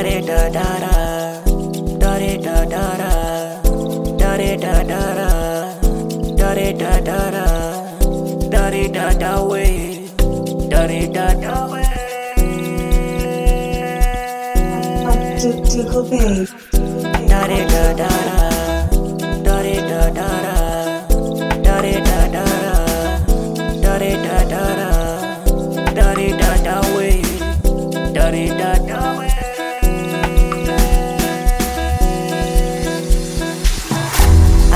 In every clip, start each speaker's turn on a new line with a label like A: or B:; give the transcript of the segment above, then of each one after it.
A: re da da da, da re da da da, da re da da da, da re da da da, da re da da way, da re da da way.
B: Tickle babe.
A: Da re da da da, da re da da da, da re da da da, da re da da da, da re da da way, da re da da way.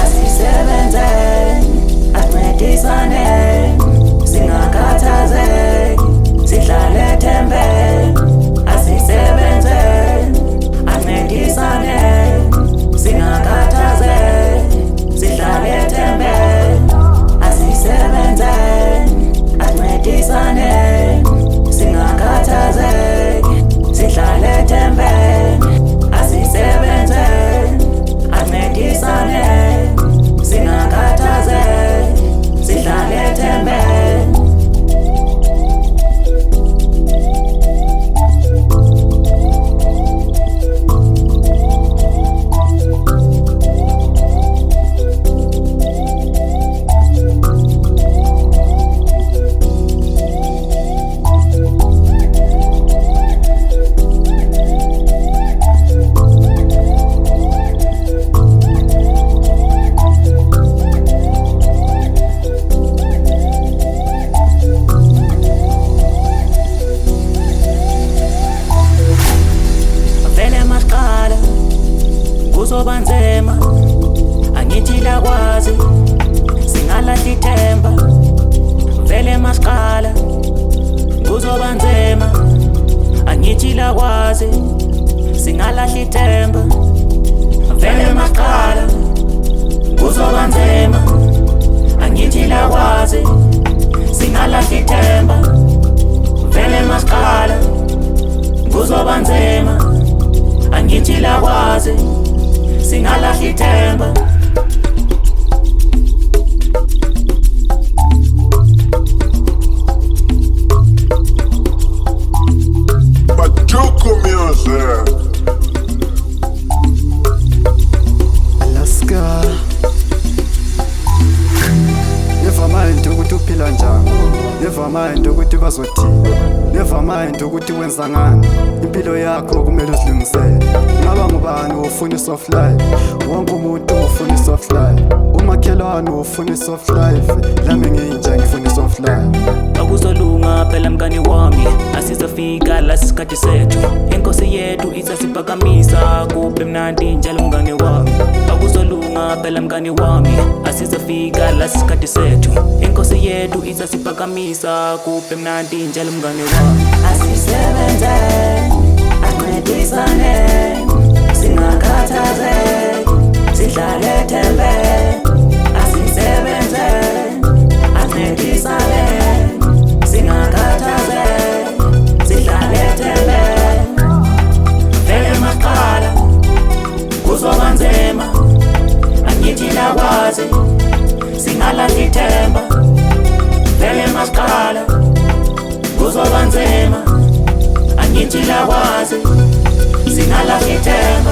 A: Asisebenze, asincedisane, singakhathazeki, sihlale thembeni. Asisebenze, asincedisane, singakhathazeki, sihlale thembeni. Asisebenze, asincedisane, singakhathazeki, sihlale thembeni. Asisebenze, asincedisane, singakhathazeki, sihlale thembeni. Kuzoba nzima, angithi lakwazi, singalahli ithemba. Vele masiqala, kuzoba nzima, angithi lakwazi, singalahli ithemba. Vele masiqala, kuzoba nzima, angithi lakwazi, singalahli ithemba. Vele masiqala, kuzoba nzima, angithi lakwazi, singalahli ithemba.
C: Majuku Music.
D: Alaska. Never mind ukuthi uphila njani, never mind ukuthi bazothini, never mind ukuthi wenza ngani. Impilo yakho kumele uzilungisele. Ngaba ngubani ufuna soft life, wonke umuntu ufuna soft life. Umakhelwane ufuna soft life, lami nginje ngifuna soft life.
A: Akuzolunga phela mngani wami, asizofika la isikhathi sethu. Inkosi yethu izasiphakamisa, kube mnandi njalo mngani wami. Akuzolunga phela mngani wami, asizofika la isikhathi sethu. Inkosi yethu izasiphakamisa, kube mnandi njalo mngani wami. Asisebenze, asincedisane, singakhathazeki, sihlale thembeni. Asisebenze, asincedisane, singakhathazeki, sihlale thembeni. Vele masiqala, kuzoba nzima, angithi lakwazi, singalahli ithemba. Vele masiqala, kuzoba nzima, angithi lakwazi, singalahli ithemba.